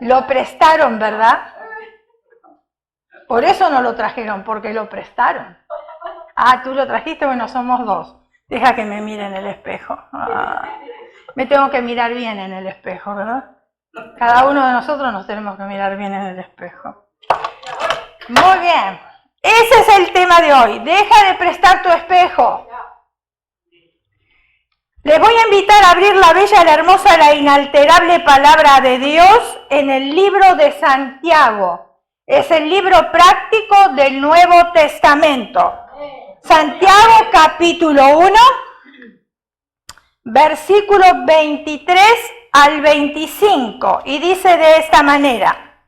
Lo prestaron, ¿verdad? Por eso no lo trajeron, porque lo prestaron. Ah, tú lo trajiste, bueno, somos dos. Deja que me mire en el espejo. Me tengo que mirar bien en el espejo, ¿verdad? Cada uno de nosotros nos tenemos que mirar bien en el espejo. Muy bien. Ese es el tema de hoy. Deja de prestar tu espejo. Les voy a invitar a abrir la bella, la hermosa, la inalterable palabra de Dios en el libro de Santiago. Es el libro práctico del Nuevo Testamento. Santiago capítulo 1, versículos 23 al 25. Y dice de esta manera: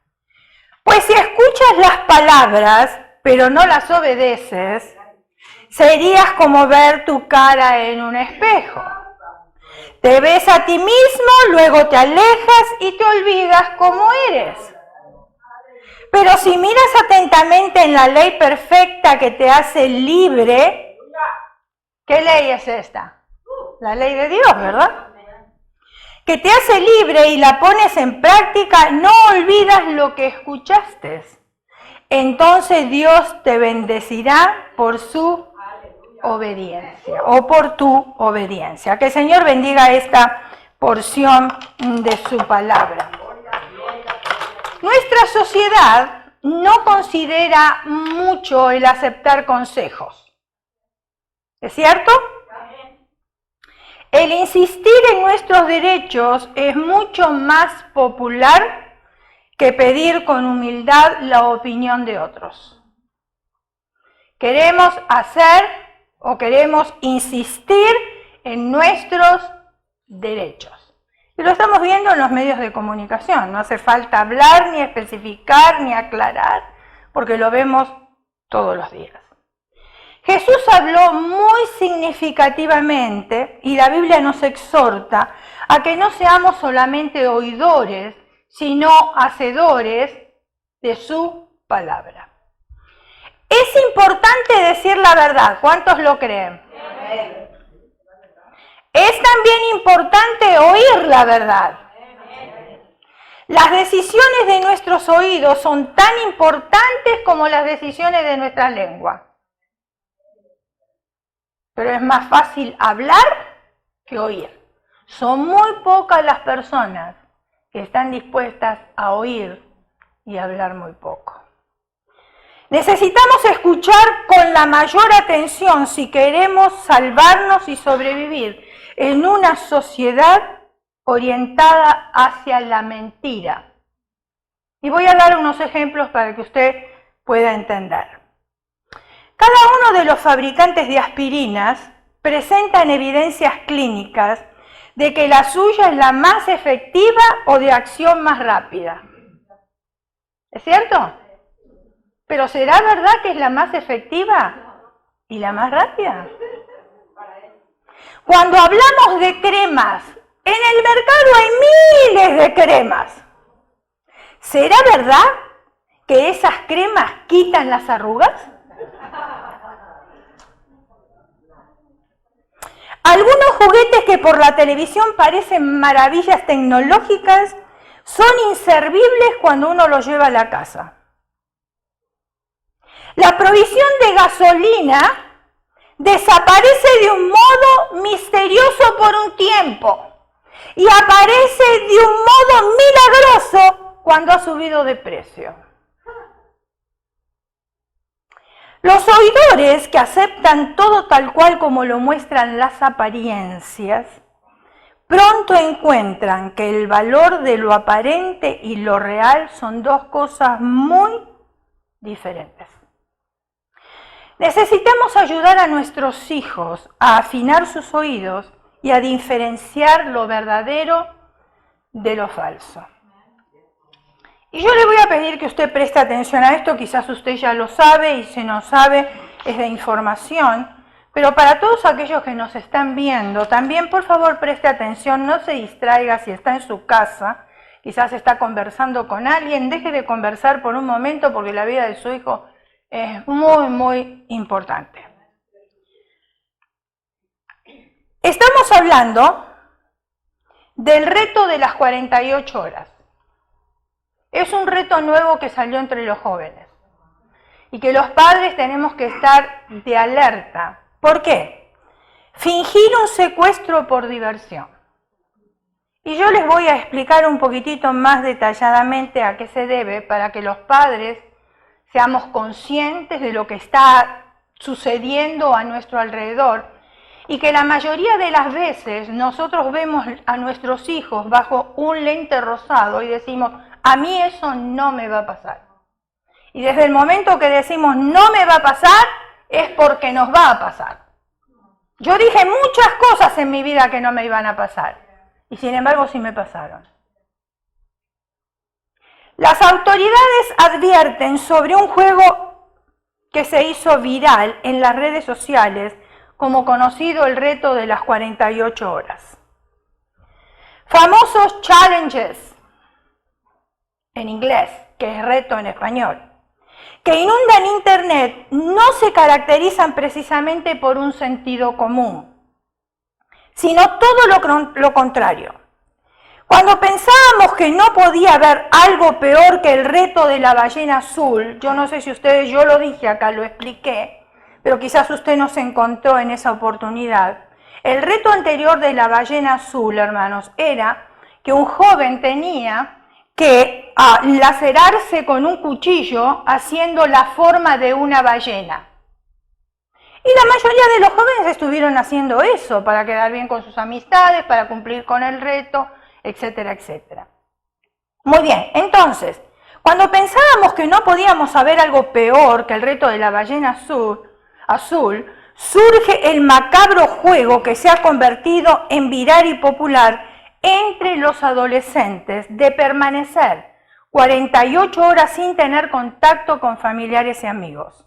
pues si escuchas las palabras, pero no las obedeces, serías como ver tu cara en un espejo. Te ves a ti mismo, luego te alejas y te olvidas cómo eres. Pero si miras atentamente en la ley perfecta que te hace libre, ¿qué ley es esta? La ley de Dios, ¿verdad? Que te hace libre y la pones en práctica, no olvidas lo que escuchaste. Entonces Dios te bendecirá por su obediencia o por tu obediencia. Que el Señor bendiga esta porción de su palabra. Nuestra sociedad no considera mucho el aceptar consejos. ¿Es cierto? El insistir en nuestros derechos es mucho más popular que pedir con humildad la opinión de otros. Queremos hacer o queremos insistir en nuestros derechos. Y lo estamos viendo en los medios de comunicación. No hace falta hablar, ni especificar, ni aclarar, porque lo vemos todos los días. Jesús habló muy significativamente, y la Biblia nos exhorta a que no seamos solamente oidores, sino hacedores de su palabra. Es importante decir la verdad. ¿Cuántos lo creen? Es también importante oír la verdad. Las decisiones de nuestros oídos son tan importantes como las decisiones de nuestra lengua. Pero es más fácil hablar que oír. Son muy pocas las personas que están dispuestas a oír y hablar muy poco. Necesitamos escuchar con la mayor atención si queremos salvarnos y sobrevivir en una sociedad orientada hacia la mentira. Y voy a dar unos ejemplos para que usted pueda entender. Cada uno de los fabricantes de aspirinas presentan evidencias clínicas de que la suya es la más efectiva o de acción más rápida. ¿Es cierto? ¿Pero será verdad que es la más efectiva y la más rápida? Cuando hablamos de cremas, en el mercado hay miles de cremas. ¿Será verdad que esas cremas quitan las arrugas? Algunos juguetes que por la televisión parecen maravillas tecnológicas son inservibles cuando uno los lleva a la casa. La provisión de gasolina desaparece de un modo misterioso por un tiempo y aparece de un modo milagroso cuando ha subido de precio. Los oidores que aceptan todo tal cual como lo muestran las apariencias, pronto encuentran que el valor de lo aparente y lo real son dos cosas muy diferentes. Necesitamos ayudar a nuestros hijos a afinar sus oídos y a diferenciar lo verdadero de lo falso. Y yo le voy a pedir que usted preste atención a esto, quizás usted ya lo sabe y si no sabe es de información, pero para todos aquellos que nos están viendo, también por favor preste atención, no se distraiga si está en su casa, quizás está conversando con alguien, deje de conversar por un momento porque la vida de su hijo es muy, muy importante. Estamos hablando del reto de las 48 horas. ¿Cuántos de ustedes han hecho el reto de las 48 horas? ¿Cuántos de ustedes han hecho el reto de las 48 horas? ¿Cuántos de ustedes han hecho el reto de las 48 horas? ¿Cuántos de ustedes han hecho el reto de las 48 horas? ¿Cuántos de ustedes han hecho el reto de las 48 horas? ¿Cuántos de ustedes han hecho el reto de las 48 horas? Es un reto nuevo que salió entre los jóvenes y que los padres tenemos que estar de alerta. ¿Por qué? Fingir un secuestro por diversión. Y yo les voy a explicar un poquitito más detalladamente a qué se debe para que los padres seamos conscientes de lo que está sucediendo a nuestro alrededor y que la mayoría de las veces nosotros vemos a nuestros hijos bajo un lente rosado y decimos, a mí eso no me va a pasar. Y desde el momento que decimos no me va a pasar, es porque nos va a pasar. Yo dije muchas cosas en mi vida que no me iban a pasar, y sin embargo sí me pasaron. Las autoridades advierten sobre un juego que se hizo viral en las redes sociales, como conocido el reto de las 48 horas. Famosos challenges, en inglés, que es reto en español, que inundan Internet, no se caracterizan precisamente por un sentido común, sino todo lo contrario. Cuando pensábamos que no podía haber algo peor que el reto de la ballena azul, yo no sé si ustedes, yo lo dije acá, lo expliqué, pero quizás usted no se encontró en esa oportunidad. El reto anterior de la ballena azul, hermanos, era que un joven tenía que lacerarse con un cuchillo haciendo la forma de una ballena. Y la mayoría de los jóvenes estuvieron haciendo eso para quedar bien con sus amistades, para cumplir con el reto, etcétera, etcétera. Muy bien, entonces, cuando pensábamos que no podíamos saber algo peor que el reto de la ballena azul, surge el macabro juego que se ha convertido en viral y popular entre los adolescentes de permanecer 48 horas sin tener contacto con familiares y amigos.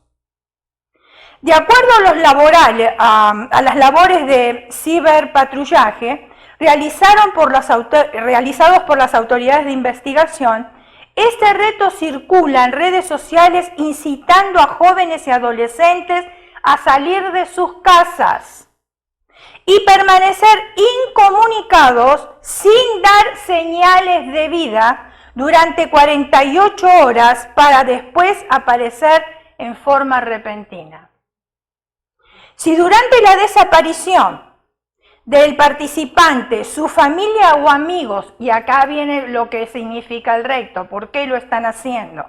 De acuerdo a las labores de ciberpatrullaje realizados por las autoridades de investigación, este reto circula en redes sociales incitando a jóvenes y adolescentes a salir de sus casas y permanecer incomunicados sin dar señales de vida durante 48 horas para después aparecer en forma repentina. Si durante la desaparición del participante, su familia o amigos, y acá viene lo que significa el reto, ¿por qué lo están haciendo?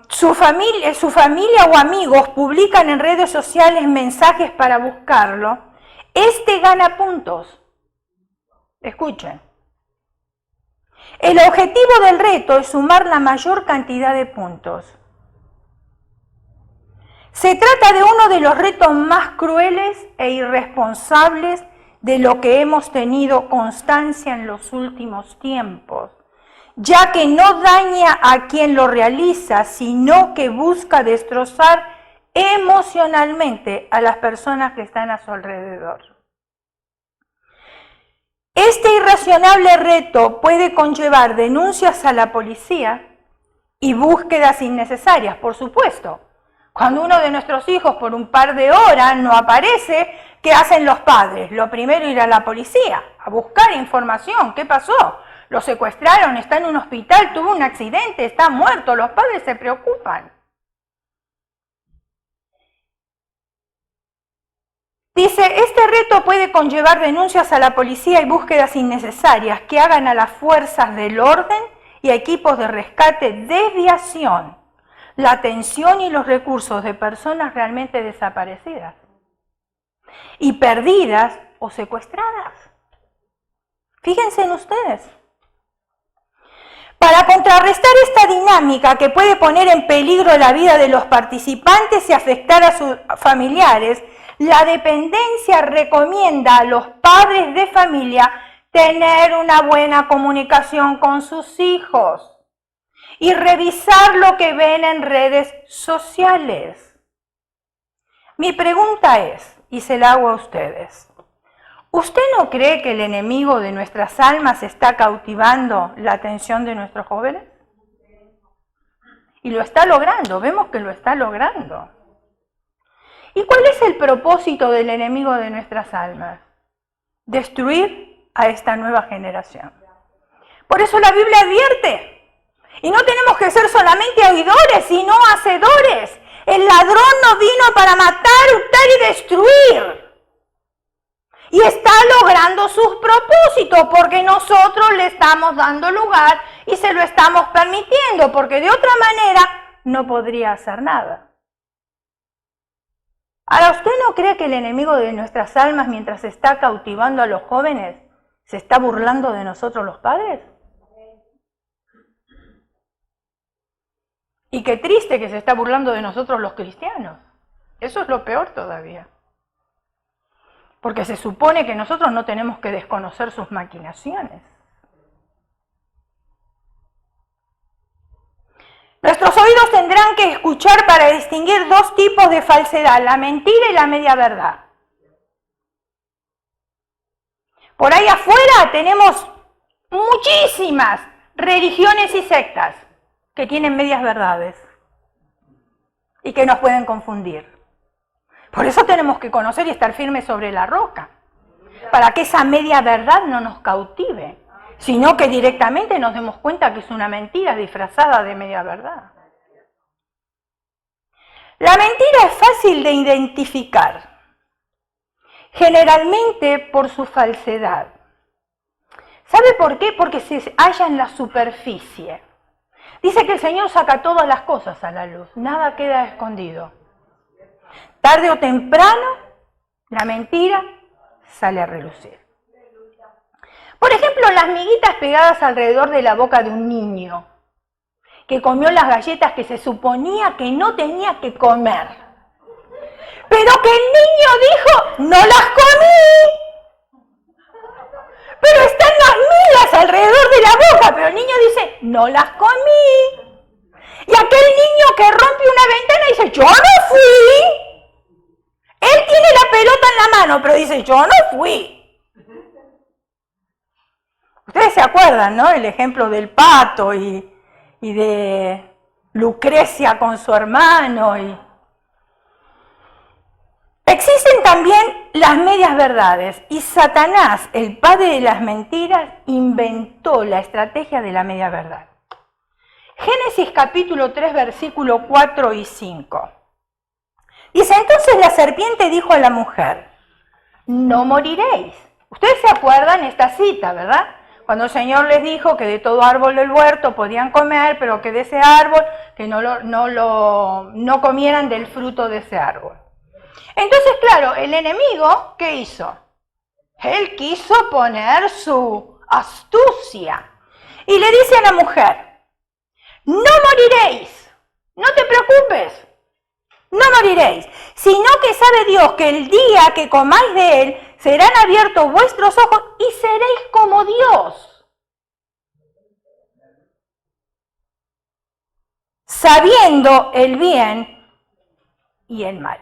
Su familia o amigos publican en redes sociales mensajes para buscarlo, este gana puntos. Escuchen. El objetivo del reto es sumar la mayor cantidad de puntos. Se trata de uno de los retos más crueles e irresponsables de lo que hemos tenido constancia en los últimos tiempos, ya que no daña a quien lo realiza, sino que busca destrozar emocionalmente a las personas que están a su alrededor. Este irracional reto puede conllevar denuncias a la policía y búsquedas innecesarias, por supuesto. Cuando uno de nuestros hijos por un par de horas no aparece, ¿qué hacen los padres? Lo primero, ir a la policía, a buscar información. ¿Qué pasó? Lo secuestraron, está en un hospital, tuvo un accidente, está muerto. Los padres se preocupan. Dice, este reto puede conllevar denuncias a la policía y búsquedas innecesarias que hagan a las fuerzas del orden y a equipos de rescate desviación la atención y los recursos de personas realmente desaparecidas y perdidas o secuestradas. Fíjense en ustedes. Para contrarrestar esta dinámica que puede poner en peligro la vida de los participantes y afectar a sus familiares, la dependencia recomienda a los padres de familia tener una buena comunicación con sus hijos y revisar lo que ven en redes sociales. Mi pregunta es, y se la hago a ustedes, ¿usted no cree que el enemigo de nuestras almas está cautivando la atención de nuestros jóvenes? Y lo está logrando, vemos que lo está logrando. ¿Y cuál es el propósito del enemigo de nuestras almas? Destruir a esta nueva generación. Por eso la Biblia advierte. Y no tenemos que ser solamente oidores, sino hacedores. El ladrón no vino para matar, hurtar y destruir. Y está logrando sus propósitos porque nosotros le estamos dando lugar y se lo estamos permitiendo, porque de otra manera no podría hacer nada. Ahora, ¿usted no cree que el enemigo de nuestras almas, mientras está cautivando a los jóvenes, se está burlando de nosotros los padres? Y qué triste que se está burlando de nosotros los cristianos. Eso es lo peor todavía. Porque se supone que nosotros no tenemos que desconocer sus maquinaciones. Nuestros oídos tendrán que escuchar para distinguir dos tipos de falsedad, la mentira y la media verdad. Por ahí afuera tenemos muchísimas religiones y sectas que tienen medias verdades y que nos pueden confundir. Por eso tenemos que conocer y estar firmes sobre la roca, para que esa media verdad no nos cautive, sino que directamente nos demos cuenta que es una mentira disfrazada de media verdad. La mentira es fácil de identificar, generalmente por su falsedad. ¿Sabe por qué? Porque se halla en la superficie. Dice que el Señor saca todas las cosas a la luz, nada queda escondido. Tarde o temprano, la mentira sale a relucir. Por ejemplo, las miguitas pegadas alrededor de la boca de un niño que comió las galletas que se suponía que no tenía que comer. Pero que el niño dijo, no las comí. Pero están las migas alrededor de la boca, pero el niño dice, no las comí. Y aquel niño que rompe una ventana dice, yo no fui. Él tiene la pelota en la mano, pero dice, yo no fui. Ustedes se acuerdan, ¿no? El ejemplo del pato y de Lucrecia con su hermano. Existen también las medias verdades y Satanás, el padre de las mentiras, inventó la estrategia de la media verdad. Génesis capítulo 3, versículo 4 y 5. Dice, entonces la serpiente dijo a la mujer, no moriréis. Ustedes se acuerdan esta cita, ¿verdad? Cuando el Señor les dijo que de todo árbol del huerto podían comer, pero que de ese árbol, que no comieran del fruto de ese árbol. Entonces, claro, el enemigo, ¿qué hizo? Él quiso poner su astucia y le dice a la mujer, no moriréis, no te preocupes, no moriréis, sino que sabe Dios que el día que comáis de él, serán abiertos vuestros ojos y seréis como Dios, sabiendo el bien y el mal.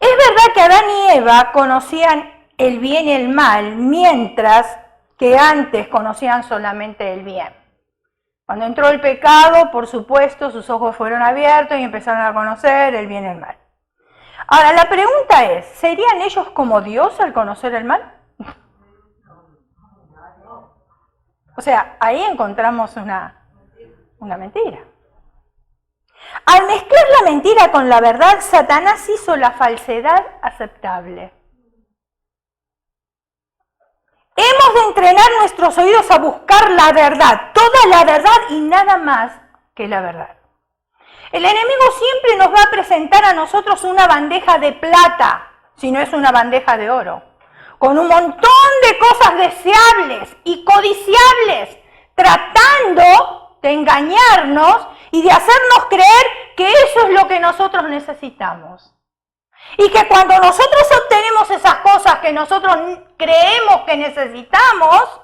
Es verdad que Adán y Eva conocían el bien y el mal, mientras que antes conocían solamente el bien. Cuando entró el pecado, por supuesto, sus ojos fueron abiertos y empezaron a conocer el bien y el mal. Ahora, la pregunta es, ¿serían ellos como Dios al conocer el mal? O sea, ahí encontramos una mentira. Al mezclar la mentira con la verdad, Satanás hizo la falsedad aceptable. Hemos de entrenar nuestros oídos a buscar la verdad, toda la verdad y nada más que la verdad. El enemigo siempre nos va a presentar a nosotros una bandeja de plata, si no es una bandeja de oro, con un montón de cosas deseables y codiciables, tratando de engañarnos y de hacernos creer que eso es lo que nosotros necesitamos. Y que cuando nosotros obtenemos esas cosas que nosotros creemos que necesitamos,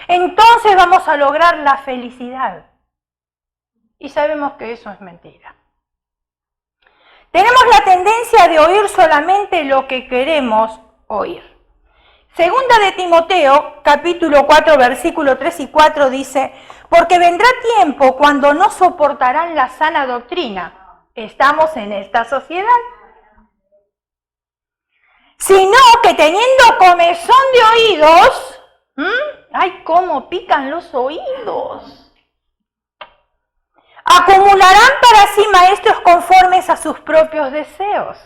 entonces vamos a lograr la felicidad. Y sabemos que eso es mentira. Tenemos la tendencia de oír solamente lo que queremos oír. Segunda de Timoteo, capítulo 4, versículo 3 y 4 dice, porque vendrá tiempo cuando no soportarán la sana doctrina. Estamos en esta sociedad. Sino que teniendo comezón de oídos, ay, cómo cómo pican los oídos. Acumularán para sí maestros conformes a sus propios deseos.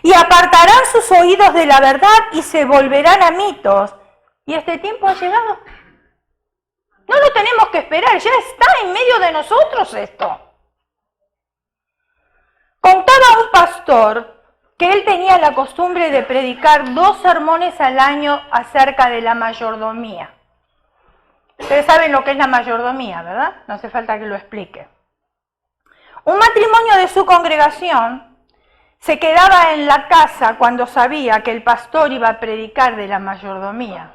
Y apartarán sus oídos de la verdad y se volverán a mitos. ¿Y este tiempo ha llegado? No lo tenemos que esperar, ya está en medio de nosotros esto. Contaba un pastor que él tenía la costumbre de predicar 2 sermones al año acerca de la mayordomía. Ustedes saben lo que es la mayordomía, ¿verdad? No hace falta que lo explique. Un matrimonio de su congregación se quedaba en la casa cuando sabía que el pastor iba a predicar de la mayordomía.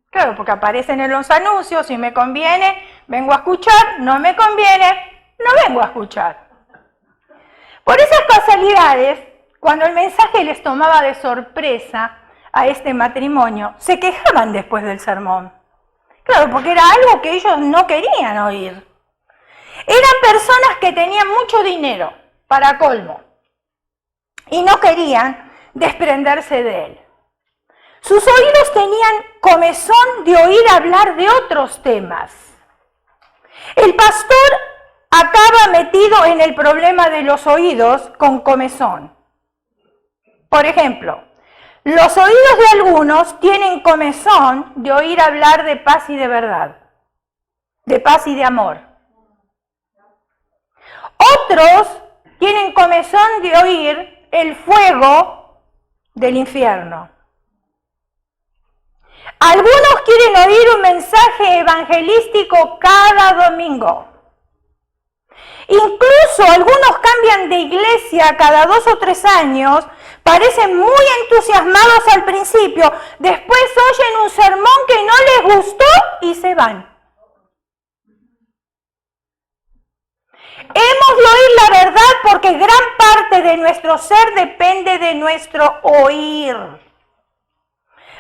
Claro, porque aparecen en los anuncios, si me conviene, vengo a escuchar, no me conviene, no vengo a escuchar. Por esas casualidades, cuando el mensaje les tomaba de sorpresa a este matrimonio, se quejaban después del sermón. Claro, porque era algo que ellos no querían oír. Eran personas que tenían mucho dinero, para colmo, y no querían desprenderse de él. Sus oídos tenían comezón de oír hablar de otros temas. El pastor acaba metido en el problema de los oídos con comezón. Por ejemplo, los oídos de algunos tienen comezón de oír hablar de paz y de verdad, de paz y de amor. Otros tienen comezón de oír el fuego del infierno. Algunos quieren oír un mensaje evangelístico cada domingo. Incluso algunos cambian de iglesia cada 2 o 3 años, parecen muy entusiasmados al principio, después oyen un sermón que no les gustó y se van. Hemos de oír la verdad porque gran parte de nuestro ser depende de nuestro oír.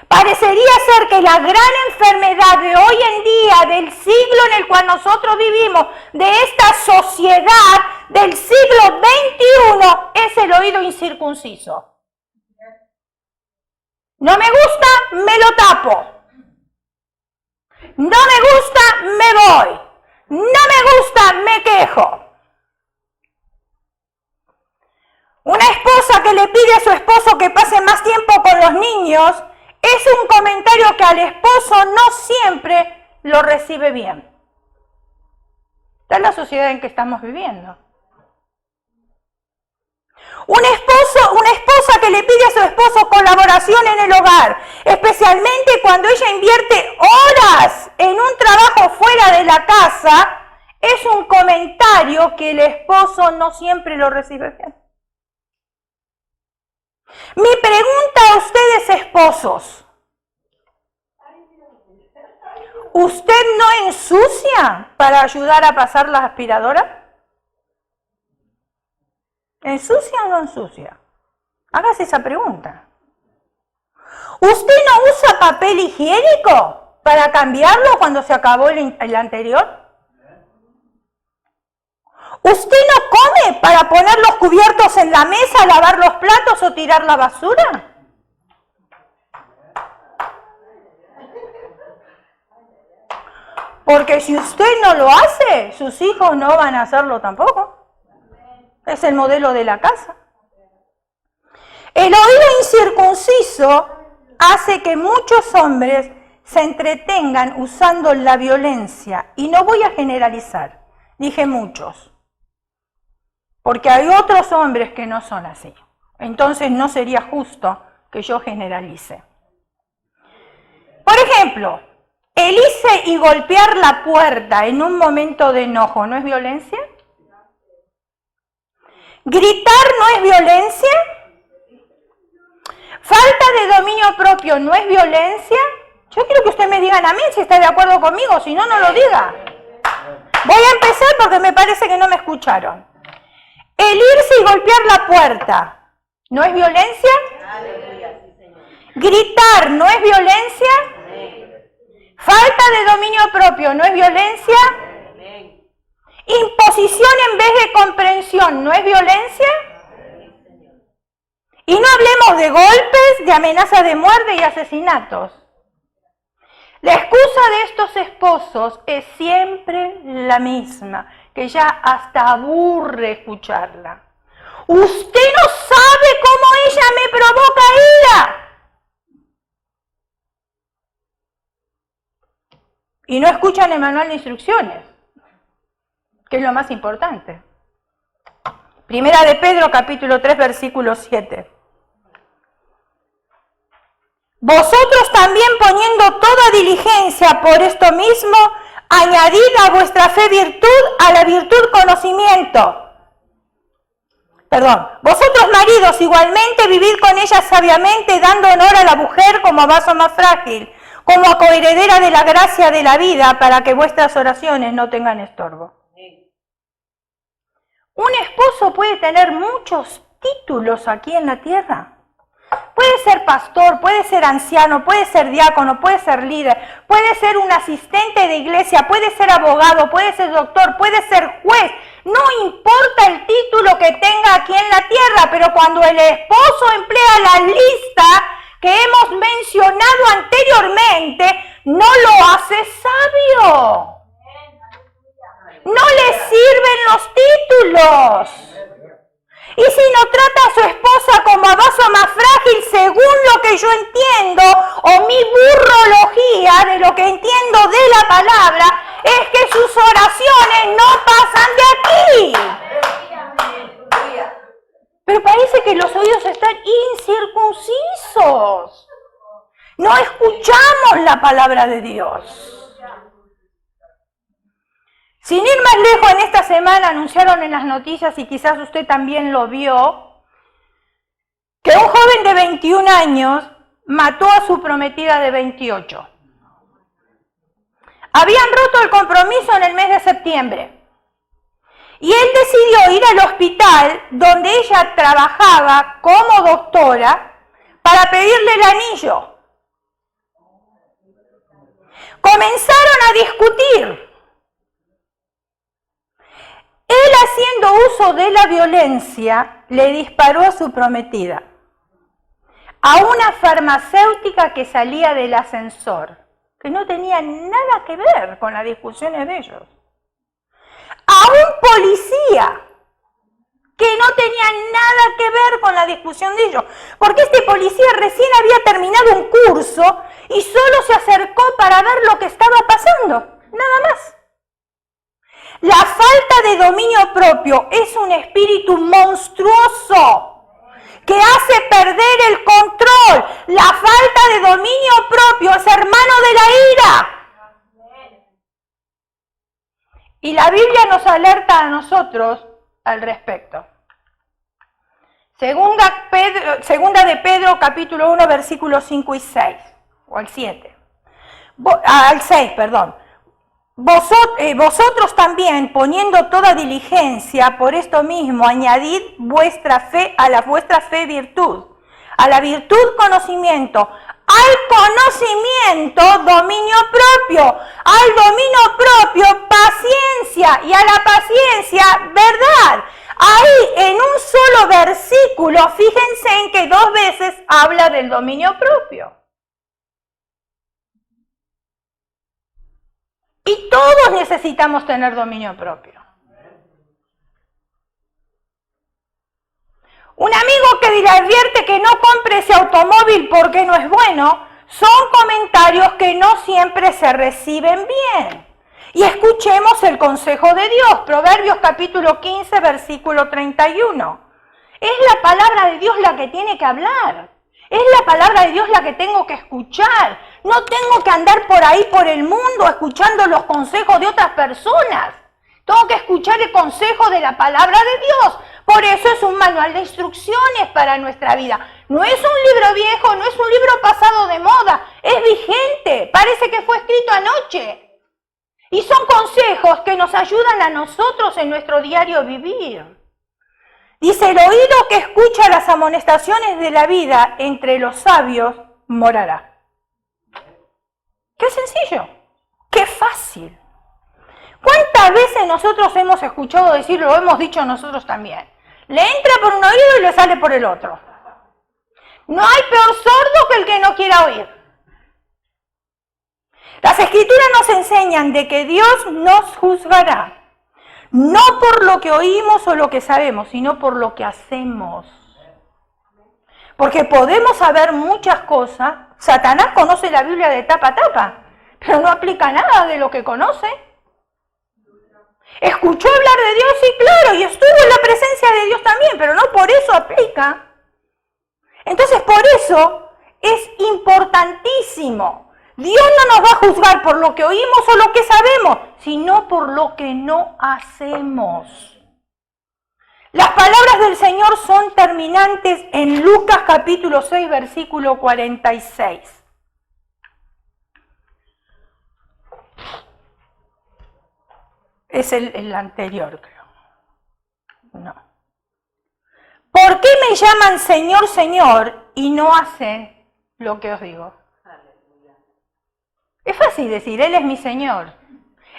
Parecería ser que la gran enfermedad de hoy en día, del siglo en el cual nosotros vivimos, de esta sociedad del siglo XXI, es el oído incircunciso. No me gusta, me lo tapo. No me gusta, me voy. No me gusta, me quejo. Una esposa que le pide a su esposo que pase más tiempo con los niños es un comentario que al esposo no siempre lo recibe bien. Esta es la sociedad en que estamos viviendo. Una esposa que le pide a su esposo colaboración en el hogar, especialmente cuando ella invierte horas en un trabajo fuera de la casa, es un comentario que el esposo no siempre lo recibe bien. Mi pregunta a ustedes, esposos, ¿usted no ensucia para ayudar a pasar la aspiradora? ¿Ensucia o no ensucia? Hágase esa pregunta. ¿Usted no usa papel higiénico para cambiarlo cuando se acabó el anterior? ¿Usted no come para poner los cubiertos en la mesa, lavar los platos o tirar la basura? Porque si usted no lo hace, sus hijos no van a hacerlo tampoco. Es el modelo de la casa. El oído incircunciso hace que muchos hombres se entretengan usando la violencia. Y no voy a generalizar, dije muchos. Porque hay otros hombres que no son así. Entonces no sería justo que yo generalice. Por ejemplo, el irse y golpear la puerta en un momento de enojo, ¿no es violencia? ¿Gritar no es violencia? ¿Falta de dominio propio no es violencia? Yo quiero que ustedes me digan a mí si está de acuerdo conmigo, si no, no lo diga. Voy a empezar porque me parece que no me escucharon. El irse y golpear la puerta, ¿no es violencia? ¿Gritar no es violencia? ¿Falta de dominio propio no es violencia? ¿Imposición en vez de comprensión no es violencia? Y no hablemos de golpes, de amenazas de muerte y asesinatos. La excusa de estos esposos es siempre la misma, que ya hasta aburre escucharla. Usted no sabe cómo ella me provoca ira. Y no escuchan el manual de instrucciones, que es lo más importante. Primera de Pedro, capítulo 3, versículo 7. Vosotros también, poniendo toda diligencia por esto mismo, añadid a vuestra fe virtud, a la virtud conocimiento. Vosotros maridos igualmente vivid con ella sabiamente, dando honor a la mujer como a vaso más frágil, como a coheredera de la gracia de la vida, para que vuestras oraciones no tengan estorbo. Un esposo puede tener muchos títulos aquí en la tierra. Puede ser pastor, puede ser anciano, puede ser diácono, puede ser líder, puede ser un asistente de iglesia, puede ser abogado, puede ser doctor, puede ser juez. No importa el título que tenga aquí en la tierra, pero cuando el esposo emplea la lista que hemos mencionado anteriormente, no lo hace sabio. No le sirven los títulos. Y si no trata a su esposa como a vaso más frágil, según lo que yo entiendo, o mi burrología de lo que entiendo de la palabra, es que sus oraciones no pasan de aquí. Pero parece que los oídos están incircuncisos. No escuchamos la palabra de Dios. Sin ir más lejos, en esta semana anunciaron en las noticias, y quizás usted también lo vio, que un joven de 21 años mató a su prometida de 28. Habían roto el compromiso en el mes de septiembre. Y él decidió ir al hospital donde ella trabajaba como doctora para pedirle el anillo. Comenzaron a discutir. Él, haciendo uso de la violencia, le disparó a su prometida, a una farmacéutica que salía del ascensor, que no tenía nada que ver con las discusiones de ellos, a un policía que no tenía nada que ver con la discusión de ellos, porque este policía recién había terminado un curso y solo se acercó para ver lo que estaba pasando, nada más. La falta de dominio propio es un espíritu monstruoso que hace perder el control. La falta de dominio propio es hermano de la ira. Y la Biblia nos alerta a nosotros al respecto. Segunda de Pedro, capítulo 1, versículos 5 y 6, o al 7. Al 6, perdón. Vosotros también, poniendo toda diligencia por esto mismo, añadid vuestra fe a la vuestra fe virtud, a la virtud conocimiento, al conocimiento dominio propio, al dominio propio paciencia y a la paciencia verdad. Ahí en un solo versículo, fíjense en que 2 veces habla del dominio propio. Y todos necesitamos tener dominio propio. Un amigo que le advierte que no compre ese automóvil porque no es bueno, son comentarios que no siempre se reciben bien. Y escuchemos el consejo de Dios, Proverbios capítulo 15, versículo 31. Es la palabra de Dios la que tiene que hablar. Es la palabra de Dios la que tengo que escuchar. No tengo que andar por ahí por el mundo escuchando los consejos de otras personas. Tengo que escuchar el consejo de la palabra de Dios. Por eso es un manual de instrucciones para nuestra vida. No es un libro viejo, no es un libro pasado de moda. Es vigente. Parece que fue escrito anoche. Y son consejos que nos ayudan a nosotros en nuestro diario vivir. Dice, el oído que escucha las amonestaciones de la vida entre los sabios morará. Qué sencillo, qué fácil. ¿Cuántas veces nosotros hemos escuchado decir, lo hemos dicho nosotros también? Le entra por un oído y le sale por el otro. No hay peor sordo que el que no quiera oír. Las Escrituras nos enseñan de que Dios nos juzgará, no por lo que oímos o lo que sabemos, sino por lo que hacemos. Porque podemos saber muchas cosas. Satanás conoce la Biblia de tapa a tapa, pero no aplica nada de lo que conoce. Escuchó hablar de Dios, sí, claro, y estuvo en la presencia de Dios también, pero no por eso aplica. Entonces, por eso es importantísimo. Dios no nos va a juzgar por lo que oímos o lo que sabemos, sino por lo que no hacemos. Las palabras del Señor son terminantes en Lucas capítulo 6, versículo 46. Es el anterior, creo. No. ¿Por qué me llaman Señor, Señor y no hacen lo que os digo? Es fácil decir, Él es mi Señor.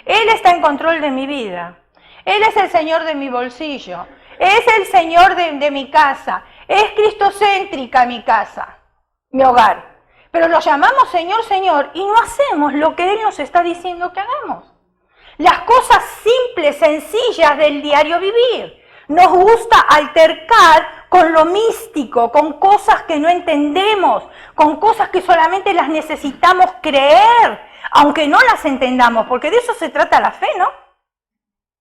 Él está en control de mi vida. Él es el Señor de mi bolsillo. Es el Señor de mi casa. Es cristocéntrica mi casa, mi hogar. Pero lo llamamos Señor, Señor y no hacemos lo que Él nos está diciendo que hagamos. Las cosas simples, sencillas del diario vivir. Nos gusta altercar con lo místico, con cosas que no entendemos, con cosas que solamente las necesitamos creer, aunque no las entendamos, porque de eso se trata la fe, ¿no?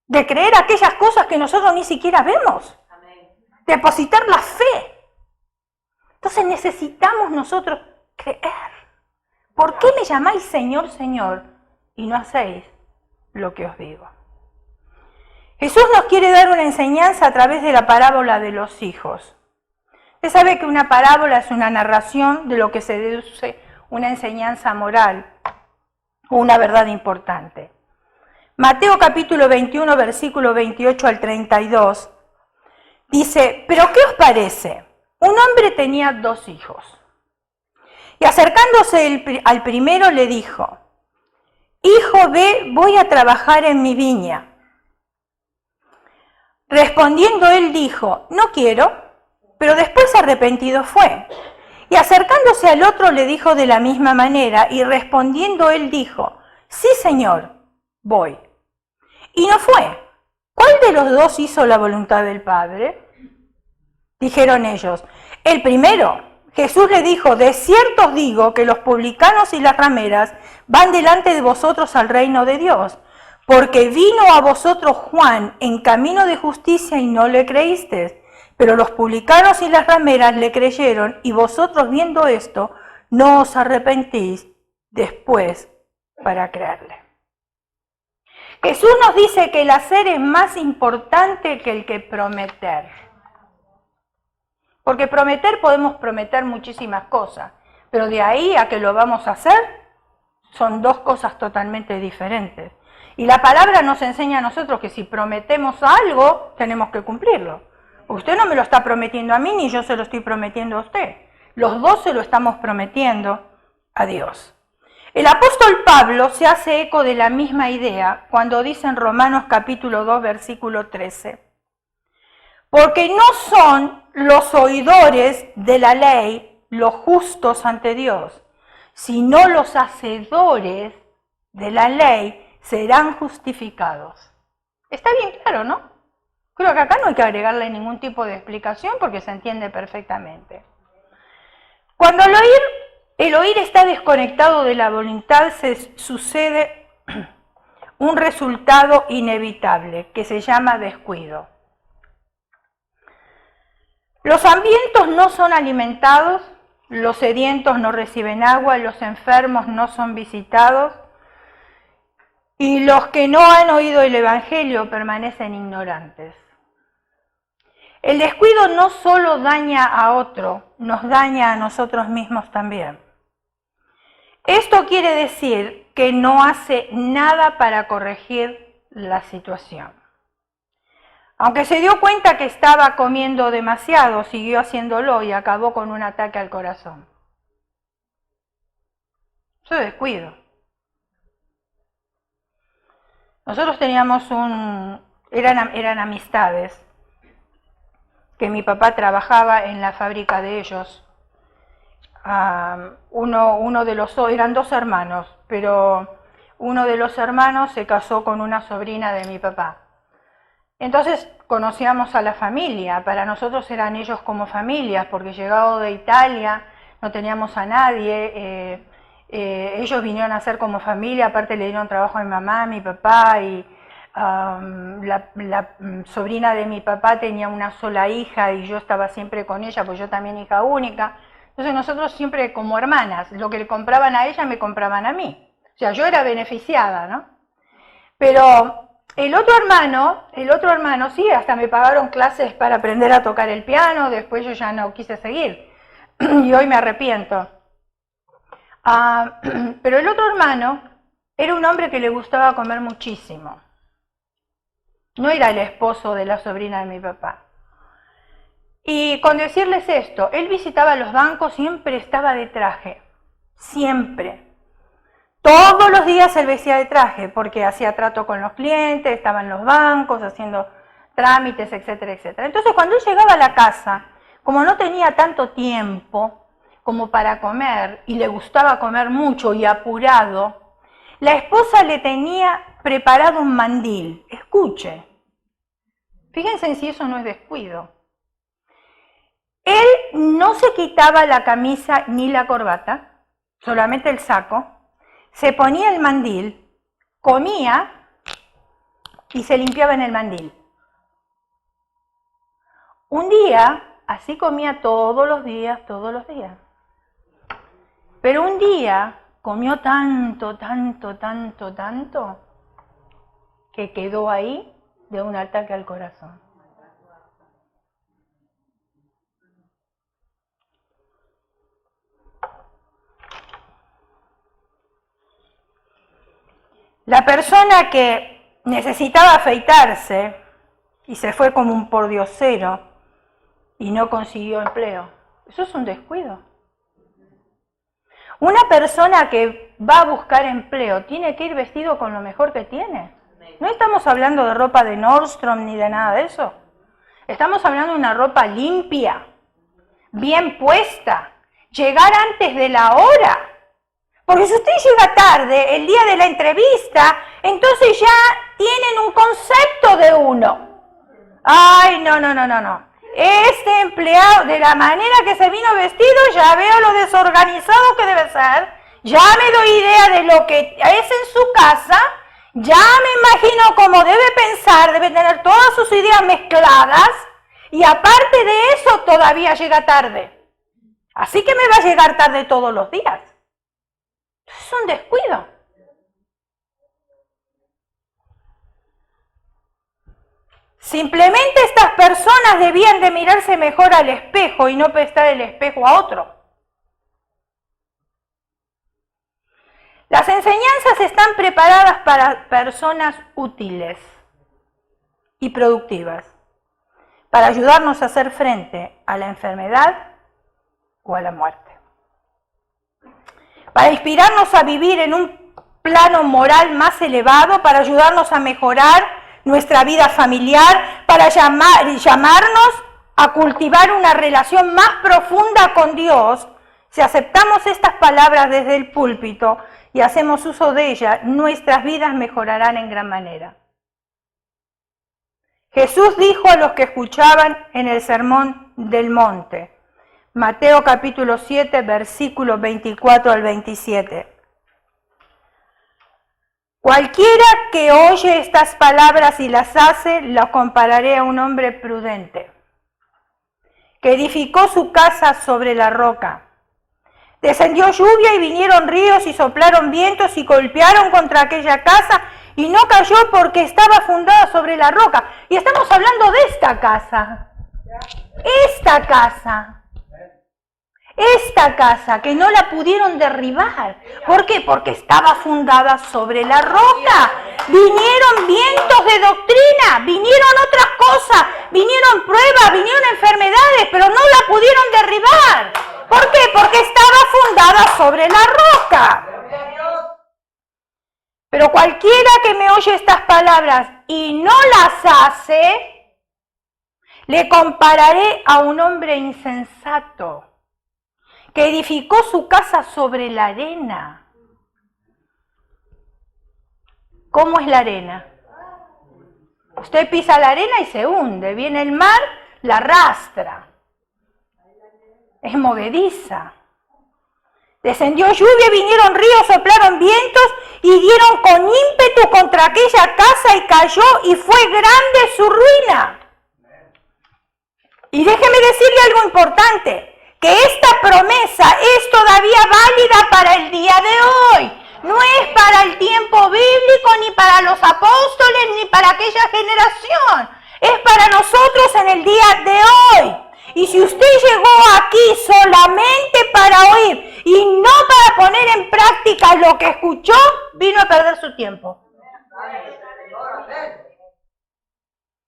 De creer aquellas cosas que nosotros ni siquiera vemos. Amén. Depositar la fe. Entonces necesitamos nosotros creer. ¿Por qué me llamáis Señor, Señor y no hacéis lo que os digo? Jesús nos quiere dar una enseñanza a través de la parábola de los hijos. Usted sabe que una parábola es una narración de lo que se deduce una enseñanza moral o una verdad importante. Mateo capítulo 21, versículo 28 al 32, dice, ¿pero qué os parece? Un hombre tenía 2 hijos. Y acercándose al primero le dijo, Hijo, ve, voy a trabajar en mi viña. Respondiendo él dijo, no quiero, pero después arrepentido fue. Y acercándose al otro le dijo de la misma manera, y respondiendo él dijo, sí, Señor, voy. Y no fue. ¿Cuál de los 2 hizo la voluntad del Padre? Dijeron ellos, el primero. Jesús le dijo, de cierto os digo que los publicanos y las rameras van delante de vosotros al reino de Dios, porque vino a vosotros Juan en camino de justicia y no le creísteis, pero los publicanos y las rameras le creyeron, y vosotros viendo esto, no os arrepentís después para creerle. Jesús nos dice que el hacer es más importante que el que prometer. Porque prometer, podemos prometer muchísimas cosas, pero de ahí a que lo vamos a hacer, son 2 cosas totalmente diferentes. Y la palabra nos enseña a nosotros que si prometemos algo, tenemos que cumplirlo. Usted no me lo está prometiendo a mí, ni yo se lo estoy prometiendo a usted. Los 2 se lo estamos prometiendo a Dios. El apóstol Pablo se hace eco de la misma idea cuando dice en Romanos capítulo 2, versículo 13. Porque no son los oidores de la ley los justos ante Dios, sino los hacedores de la ley serán justificados. Está bien claro, ¿no? Creo que acá no hay que agregarle ningún tipo de explicación porque se entiende perfectamente. Cuando el oír está desconectado de la voluntad, se sucede un resultado inevitable que se llama descuido. Los hambrientos no son alimentados, los sedientos no reciben agua, los enfermos no son visitados, y los que no han oído el Evangelio permanecen ignorantes. El descuido no solo daña a otro, nos daña a nosotros mismos también. Esto quiere decir que no hace nada para corregir la situación. Aunque se dio cuenta que estaba comiendo demasiado, siguió haciéndolo y acabó con un ataque al corazón. Eso es descuido. Nosotros teníamos eran amistades, que mi papá trabajaba en la fábrica de ellos, eran dos hermanos, pero uno de los hermanos se casó con una sobrina de mi papá. Entonces conocíamos a la familia, para nosotros eran ellos como familias, porque llegado de Italia no teníamos a nadie, ellos vinieron a ser como familia, aparte le dieron trabajo a mi mamá, a mi papá, y la sobrina de mi papá tenía una sola hija y yo estaba siempre con ella, pues yo también hija única. Entonces nosotros siempre como hermanas, lo que le compraban a ella me compraban a mí. O sea, yo era beneficiada, ¿no? Pero el otro hermano, sí, hasta me pagaron clases para aprender a tocar el piano, después yo ya no quise seguir y hoy me arrepiento. Pero el otro hermano era un hombre que le gustaba comer muchísimo. No era el esposo de la sobrina de mi papá. Y con decirles esto, él visitaba los bancos, siempre estaba de traje, siempre. Todos los días él vestía de traje porque hacía trato con los clientes, estaba en los bancos haciendo trámites, etcétera, etcétera. Entonces cuando él llegaba a la casa, como no tenía tanto tiempo como para comer y le gustaba comer mucho y apurado, la esposa le tenía preparado un mandil. Escuche, fíjense si eso no es descuido. Él no se quitaba la camisa ni la corbata, solamente el saco, se ponía el mandil, comía y se limpiaba en el mandil. Un día, así comía todos los días. Pero un día comió tanto, que quedó ahí de un ataque al corazón. La persona que necesitaba afeitarse y se fue como un pordiosero y no consiguió empleo, eso es un descuido. Una persona que va a buscar empleo tiene que ir vestido con lo mejor que tiene. No estamos hablando de ropa de Nordstrom ni de nada de eso. Estamos hablando de una ropa limpia, bien puesta, llegar antes de la hora. Porque si usted llega tarde, el día de la entrevista, entonces ya tienen un concepto de uno. Ay, no. Este empleado, de la manera que se vino vestido, ya veo lo desorganizado que debe ser, ya me doy idea de lo que es en su casa, ya me imagino cómo debe pensar, debe tener todas sus ideas mezcladas, y aparte de eso todavía llega tarde. Así que me va a llegar tarde todos los días. Es un descuido. Simplemente estas personas debían de mirarse mejor al espejo y no prestar el espejo a otro. Las enseñanzas están preparadas para personas útiles y productivas, para ayudarnos a hacer frente a la enfermedad o a la muerte. Para inspirarnos a vivir en un plano moral más elevado, para ayudarnos a mejorar nuestra vida familiar, para llamarnos a cultivar una relación más profunda con Dios. Si aceptamos estas palabras desde el púlpito y hacemos uso de ellas, nuestras vidas mejorarán en gran manera. Jesús dijo a los que escuchaban en el Sermón del Monte, Mateo capítulo 7, versículos 24 al 27. Cualquiera que oye estas palabras y las hace, lo compararé a un hombre prudente, que edificó su casa sobre la roca. Descendió lluvia y vinieron ríos y soplaron vientos y golpearon contra aquella casa y no cayó porque estaba fundada sobre la roca. Y estamos hablando de esta casa. Esta casa que no la pudieron derribar. ¿Por qué? Porque estaba fundada sobre la roca. Vinieron vientos de doctrina, vinieron otras cosas, vinieron pruebas, vinieron enfermedades, pero no la pudieron derribar. ¿Por qué? Porque estaba fundada sobre la roca. Pero cualquiera que me oye estas palabras y no las hace, le compararé a un hombre insensato que edificó su casa sobre la arena. ¿Cómo es la arena? Usted pisa la arena y se hunde. Viene el mar, la arrastra. Es movediza. Descendió lluvia, vinieron ríos, soplaron vientos y dieron con ímpetu contra aquella casa y cayó y fue grande su ruina. Y déjeme decirle algo importante, que esta promesa es todavía válida para el día de hoy. No es para el tiempo bíblico, ni para los apóstoles, ni para aquella generación. Es para nosotros en el día de hoy. Y si usted llegó aquí solamente para oír y no para poner en práctica lo que escuchó, vino a perder su tiempo.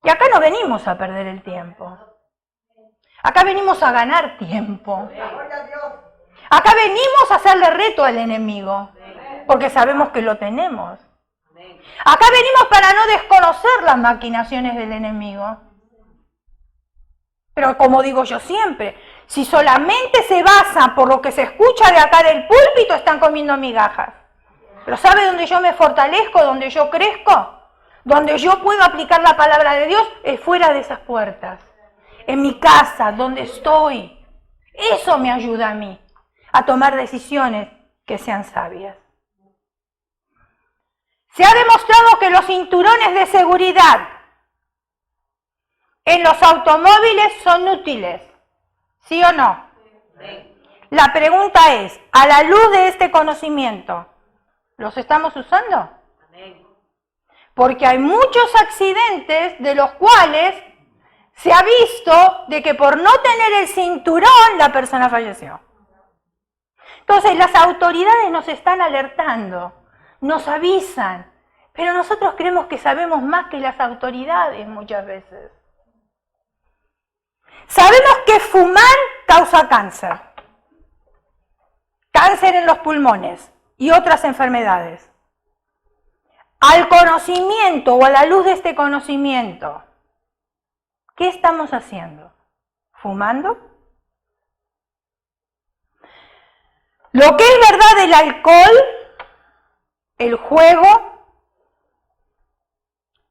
Y acá no venimos a perder el tiempo. Acá venimos a ganar tiempo. Acá venimos a hacerle reto al enemigo, porque sabemos que lo tenemos. Acá venimos para no desconocer las maquinaciones del enemigo. Pero como digo yo siempre, si solamente se basan por lo que se escucha de acá del púlpito, están comiendo migajas. Pero ¿sabe dónde yo me fortalezco, dónde yo crezco? Donde yo puedo aplicar la palabra de Dios es fuera de esas puertas. En mi casa, donde estoy. Eso me ayuda a mí a tomar decisiones que sean sabias. Se ha demostrado que los cinturones de seguridad en los automóviles son útiles, ¿sí o no? La pregunta es, a la luz de este conocimiento, ¿los estamos usando? Porque hay muchos accidentes de los cuales se ha visto de que por no tener el cinturón la persona falleció. Entonces las autoridades nos están alertando, nos avisan, pero nosotros creemos que sabemos más que las autoridades muchas veces. Sabemos que fumar causa cáncer, cáncer en los pulmones y otras enfermedades. Al conocimiento o a la luz de este conocimiento, ¿qué estamos haciendo? ¿Fumando? Lo que es verdad del alcohol, el juego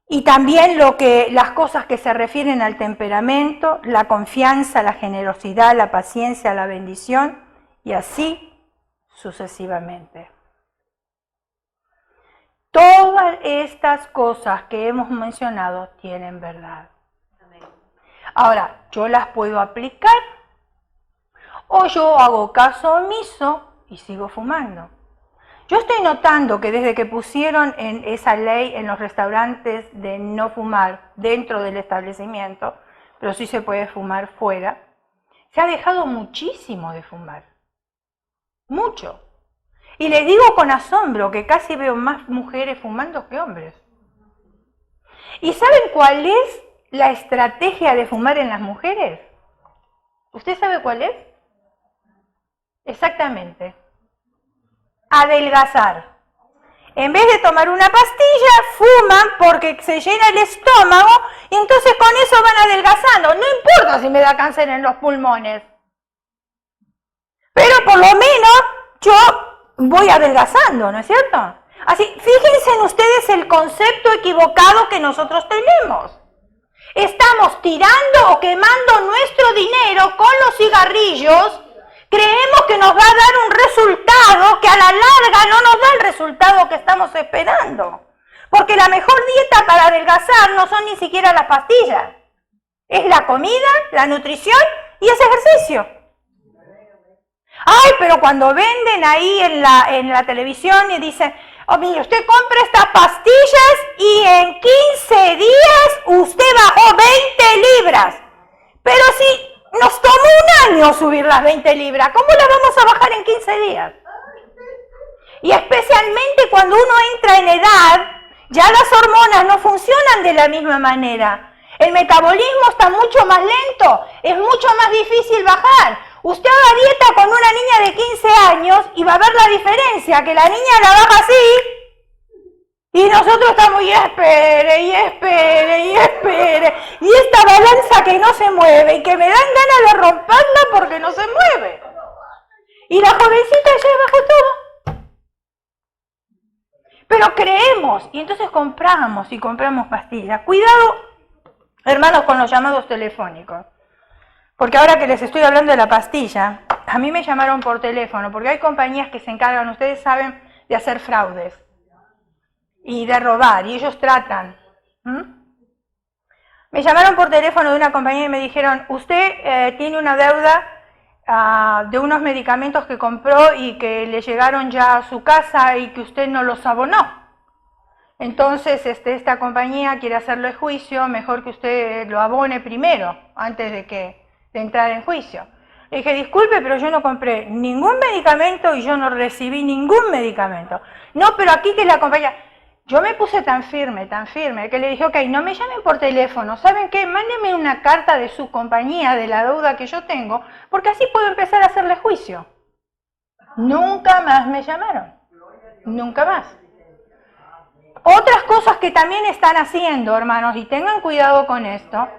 y también las cosas que se refieren al temperamento, la confianza, la generosidad, la paciencia, la bendición y así sucesivamente. Todas estas cosas que hemos mencionado tienen verdad. Ahora, yo las puedo aplicar o yo hago caso omiso y sigo fumando. Yo estoy notando que desde que pusieron en esa ley en los restaurantes de no fumar dentro del establecimiento, pero sí se puede fumar fuera, se ha dejado muchísimo de fumar. Mucho. Y les digo con asombro que casi veo más mujeres fumando que hombres. ¿Y saben cuál es la estrategia de fumar en las mujeres? ¿Usted sabe cuál es? Exactamente. Adelgazar. En vez de tomar una pastilla, fuman porque se llena el estómago y entonces con eso van adelgazando. No importa si me da cáncer en los pulmones. Pero por lo menos yo voy adelgazando, ¿no es cierto? Así, fíjense en ustedes el concepto equivocado que nosotros tenemos. Estamos tirando o quemando nuestro dinero con los cigarrillos. Creemos que nos va a dar un resultado que a la larga no nos da el resultado que estamos esperando. Porque la mejor dieta para adelgazar no son ni siquiera las pastillas. Es la comida, la nutrición y ese ejercicio. Ay, pero cuando venden ahí en la televisión y dicen, oh, mire, usted compra estas pastillas y en 15 días usted bajó 20 libras. Pero si nos tomó un año subir las 20 libras, ¿cómo las vamos a bajar en 15 días? Y especialmente cuando uno entra en edad, ya las hormonas no funcionan de la misma manera. El metabolismo está mucho más lento, es mucho más difícil bajar. Usted haga dieta con una niña de 15 años y va a ver la diferencia, que la niña la baja así y nosotros estamos y espere, y espere, y espere. Y esta balanza que no se mueve y que me dan ganas de romperla porque no se mueve. Y la jovencita ya bajó todo. Pero creemos, y entonces compramos pastillas. Cuidado, hermanos, con los llamados telefónicos. Porque ahora que les estoy hablando de la pastilla, a mí me llamaron por teléfono, porque hay compañías que se encargan, ustedes saben, de hacer fraudes y de robar, y ellos tratan. Me llamaron por teléfono de una compañía y me dijeron, usted tiene una deuda de unos medicamentos que compró y que le llegaron ya a su casa y que usted no los abonó. Entonces esta compañía quiere hacerle juicio, mejor que usted lo abone primero, antes de entrar en juicio. Le dije, disculpe, pero yo no compré ningún medicamento y yo no recibí ningún medicamento. No, pero aquí que la compañía... Yo me puse tan firme, que le dije, ok, no me llamen por teléfono, ¿saben qué? Mándenme una carta de su compañía, de la deuda que yo tengo, porque así puedo empezar a hacerle juicio. Nunca más me llamaron, nunca más. Otras cosas que también están haciendo, hermanos, y tengan cuidado con esto,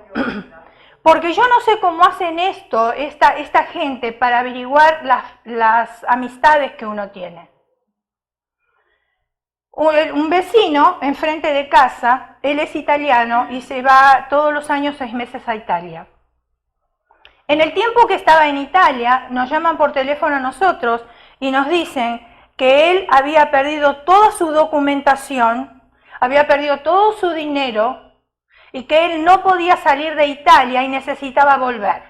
porque yo no sé cómo hacen esto, esta gente, para averiguar las amistades que uno tiene. Un vecino enfrente de casa, él es italiano y se va todos los años 6 meses a Italia. En el tiempo que estaba en Italia, nos llaman por teléfono a nosotros y nos dicen que él había perdido toda su documentación, había perdido todo su dinero y que él no podía salir de Italia y necesitaba volver.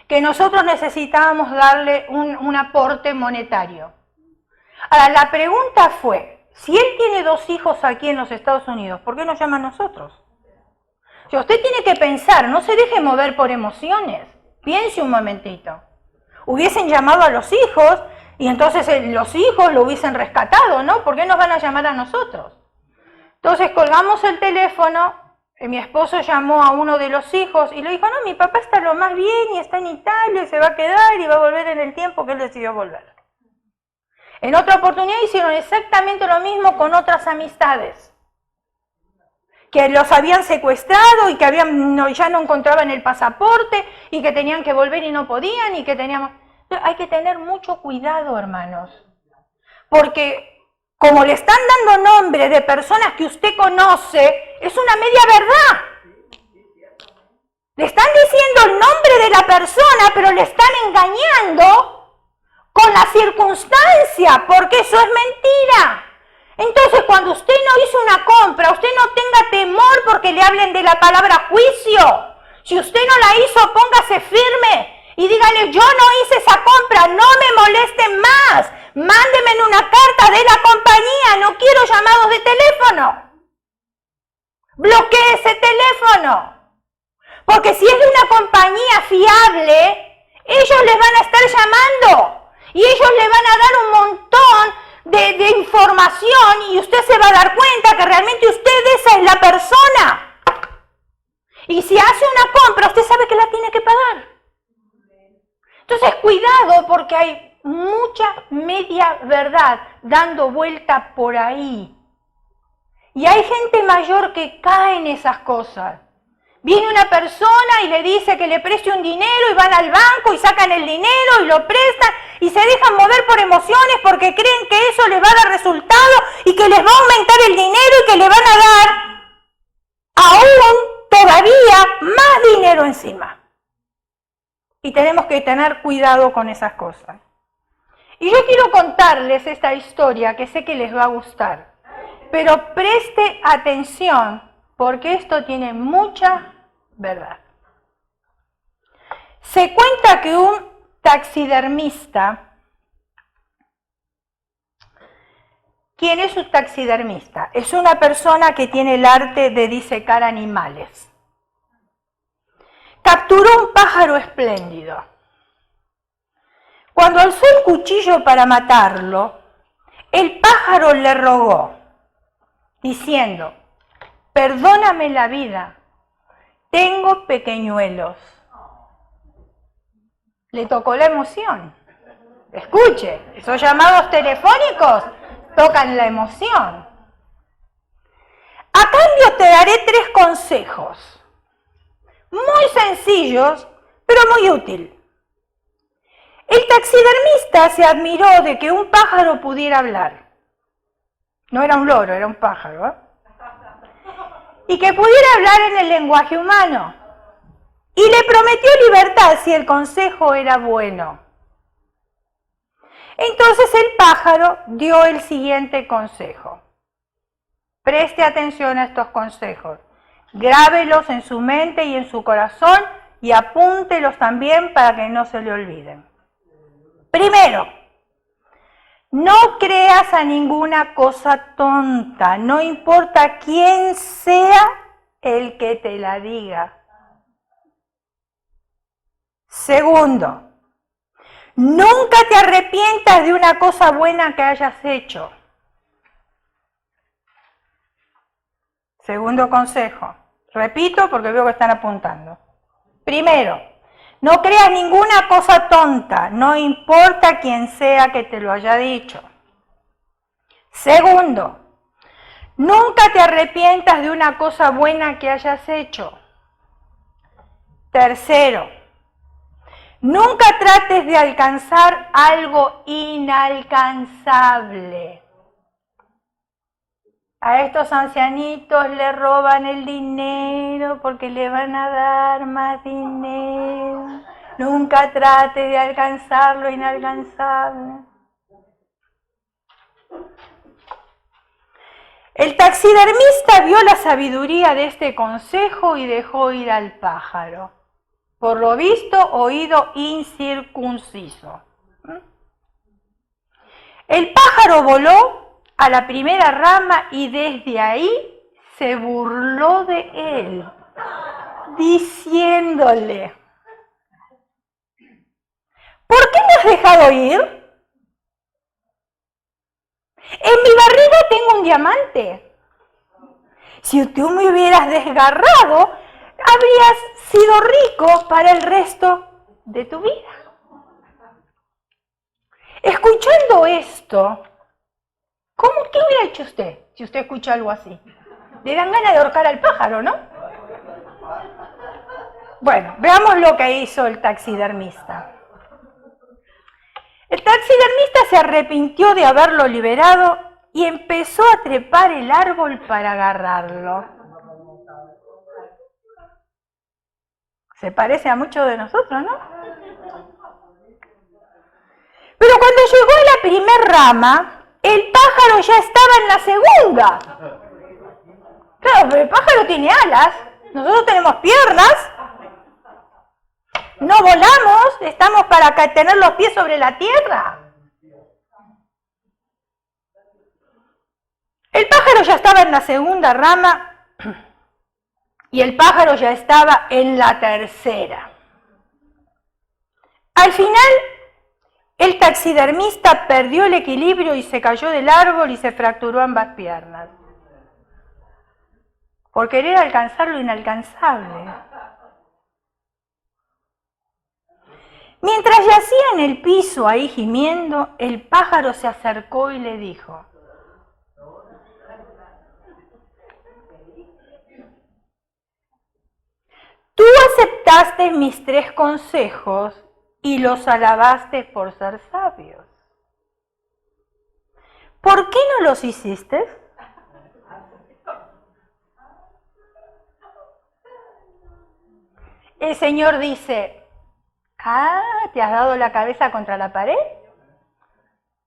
Que nosotros necesitábamos darle un aporte monetario. Ahora, la pregunta fue, si él tiene 2 hijos aquí en los Estados Unidos, ¿por qué nos llama a nosotros? Si usted tiene que pensar, no se deje mover por emociones, piense un momentito. Hubiesen llamado a los hijos y entonces los hijos lo hubiesen rescatado, ¿no? ¿Por qué nos van a llamar a nosotros? Entonces colgamos el teléfono, mi esposo llamó a uno de los hijos y le dijo, no, mi papá está lo más bien y está en Italia y se va a quedar y va a volver en el tiempo que él decidió volver. En otra oportunidad hicieron exactamente lo mismo con otras amistades, que los habían secuestrado y que ya no encontraban el pasaporte y que tenían que volver y no podían y que teníamos... Hay que tener mucho cuidado, hermanos, porque como le están dando nombres de personas que usted conoce, es una media verdad. Le están diciendo el nombre de la persona, pero le están engañando con la circunstancia, porque eso es mentira. Entonces, cuando usted no hizo una compra, usted no tenga temor porque le hablen de la palabra juicio. Si usted no la hizo, póngase firme y dígale, yo no hice esa compra, no me molesten más. Mándeme una carta de la compañía, no quiero llamados de teléfono. Bloquee ese teléfono. Porque si es de una compañía fiable, ellos les van a estar llamando. Y ellos le van a dar un montón de información y usted se va a dar cuenta que realmente usted esa es la persona. Y si hace una compra, usted sabe que la tiene que pagar. Entonces, cuidado porque hay mucha media verdad dando vuelta por ahí. Y hay gente mayor que cae en esas cosas. Viene una persona y le dice que le preste un dinero y van al banco y sacan el dinero y lo prestan y se dejan mover por emociones porque creen que eso les va a dar resultado y que les va a aumentar el dinero y que le van a dar aún todavía más dinero encima. Y tenemos que tener cuidado con esas cosas. Y yo quiero contarles esta historia que sé que les va a gustar, pero preste atención porque esto tiene mucha verdad. Se cuenta que un taxidermista, ¿quién es un taxidermista? Es una persona que tiene el arte de disecar animales. Capturó un pájaro espléndido. Cuando alzó el cuchillo para matarlo, el pájaro le rogó, diciendo, perdóname la vida, tengo pequeñuelos. Le tocó la emoción. Escuche, esos llamados telefónicos tocan la emoción. A cambio te daré 3 consejos, muy sencillos, pero muy útiles. El taxidermista se admiró de que un pájaro pudiera hablar. No era un loro, era un pájaro, ¿eh? Y que pudiera hablar en el lenguaje humano. Y le prometió libertad si el consejo era bueno. Entonces el pájaro dio el siguiente consejo. Preste atención a estos consejos. Grábelos en su mente y en su corazón y apúntelos también para que no se le olviden. Primero, no creas a ninguna cosa tonta, no importa quién sea el que te la diga. Segundo, nunca te arrepientas de una cosa buena que hayas hecho. Segundo consejo. Repito porque veo que están apuntando. Primero, no creas ninguna cosa tonta, no importa quién sea que te lo haya dicho. Segundo, nunca te arrepientas de una cosa buena que hayas hecho. Tercero, nunca trates de alcanzar algo inalcanzable. A estos ancianitos le roban el dinero porque le van a dar más dinero. Nunca trates de alcanzar lo inalcanzable. El taxidermista vio la sabiduría de este consejo y dejó ir al pájaro. Por lo visto, oído incircunciso. El pájaro voló a la primera rama y desde ahí se burló de él, diciéndole: ¿por qué me has dejado ir? En mi barriga tengo un diamante. Si tú me hubieras desgarrado, habrías sido rico para el resto de tu vida. Escuchando esto, ¿qué hubiera hecho usted si usted escucha algo así? Le dan ganas de ahorcar al pájaro, ¿no? Bueno, veamos lo que hizo el taxidermista. El taxidermista se arrepintió de haberlo liberado y empezó a trepar el árbol para agarrarlo. Se parece a muchos de nosotros, ¿no? Pero cuando llegó a la primera rama, el pájaro ya estaba en la segunda. Claro, pero el pájaro tiene alas, nosotros tenemos piernas, no volamos, estamos para tener los pies sobre la tierra. El pájaro ya estaba en la segunda rama y el pájaro ya estaba en la tercera. Al final, el taxidermista perdió el equilibrio y se cayó del árbol y se fracturó ambas piernas. Por querer alcanzar lo inalcanzable. Mientras yacía en el piso ahí gimiendo, el pájaro se acercó y le dijo: tú aceptaste mis 3 consejos y los alabaste por ser sabios. ¿Por qué no los hiciste? El Señor dice: ¿te has dado la cabeza contra la pared?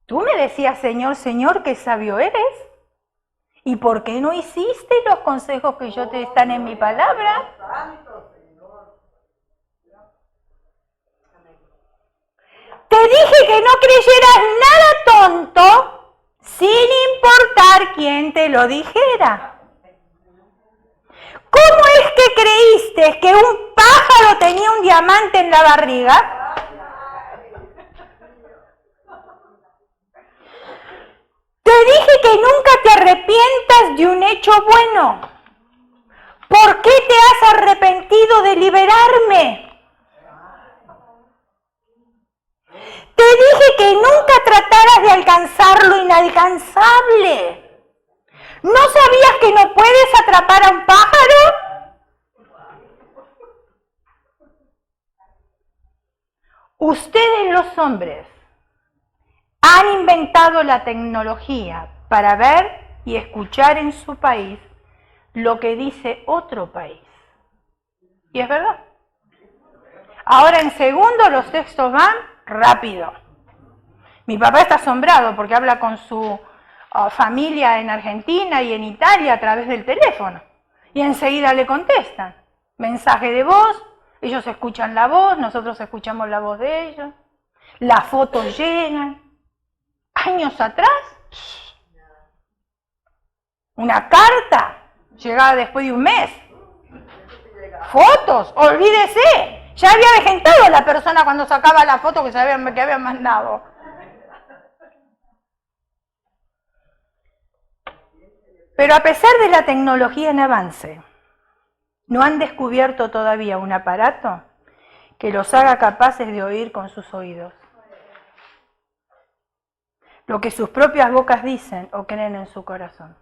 Tú me decías, Señor, Señor, qué sabio eres. ¿Y por qué no hiciste los consejos que yo te están en mi palabra? Te dije que no creyeras nada tonto, sin importar quién te lo dijera. ¿Cómo es que creíste que un pájaro tenía un diamante en la barriga? Te dije que nunca te arrepientas de un hecho bueno. ¿Por qué te has arrepentido de liberarme? Te dije que nunca trataras de alcanzar lo inalcanzable. ¿No sabías que no puedes atrapar a un pájaro? Ustedes los hombres han inventado la tecnología para ver y escuchar en su país lo que dice otro país. Y es verdad. Ahora en segundo los textos van rápido. Mi papá está asombrado porque habla con su familia en Argentina y en Italia a través del teléfono. Y enseguida le contestan. Mensaje de voz, ellos escuchan la voz, nosotros escuchamos la voz de ellos. Las fotos llegan. Años atrás, una carta llegaba después de un mes. Fotos, olvídese. Ya había avejentado la persona cuando sacaba la foto que había mandado. Pero a pesar de la tecnología en avance, no han descubierto todavía un aparato que los haga capaces de oír con sus oídos lo que sus propias bocas dicen o creen en su corazón.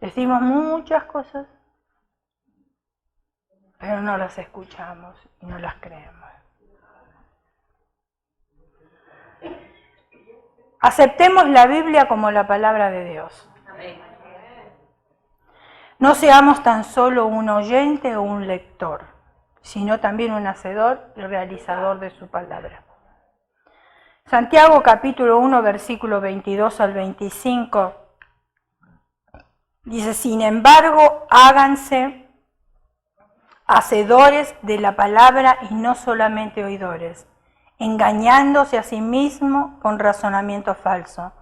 Decimos muchas cosas, pero no las escuchamos y no las creemos. Aceptemos la Biblia como la palabra de Dios. No seamos tan solo un oyente o un lector, sino también un hacedor y realizador de su palabra. Santiago capítulo 1, versículo 22 al 25, dice, sin embargo, háganse hacedores de la palabra y no solamente oidores, engañándose a sí mismo con razonamiento falso.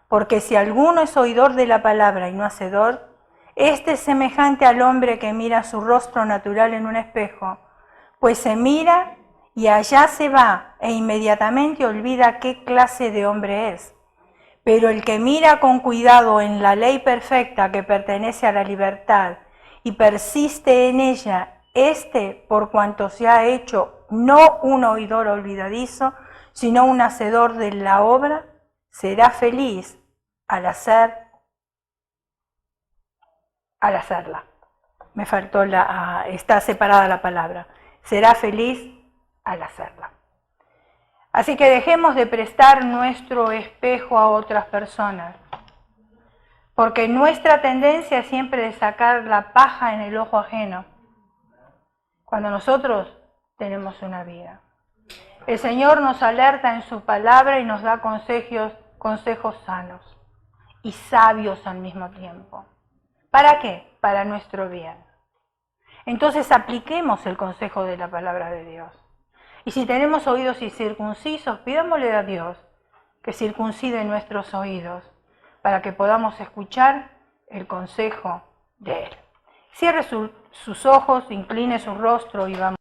Porque si alguno es oidor de la palabra y no hacedor, este es semejante al hombre que mira su rostro natural en un espejo, pues se mira y allá se va e inmediatamente olvida qué clase de hombre es. Pero el que mira con cuidado en la ley perfecta que pertenece a la libertad y persiste en ella, por cuanto se ha hecho no un oidor olvidadizo, sino un hacedor de la obra, será feliz al hacerla. Me faltó está separada la palabra. Será feliz al hacerla. Así que dejemos de prestar nuestro espejo a otras personas, porque nuestra tendencia es siempre de sacar la paja en el ojo ajeno, cuando nosotros tenemos una vida. El Señor nos alerta en su palabra y nos da consejos sanos y sabios al mismo tiempo. ¿Para qué? Para nuestro bien. Entonces apliquemos el consejo de la palabra de Dios. Y si tenemos oídos incircuncisos, pidámosle a Dios que circuncide nuestros oídos para que podamos escuchar el consejo de Él. Cierre sus ojos, incline su rostro y vamos.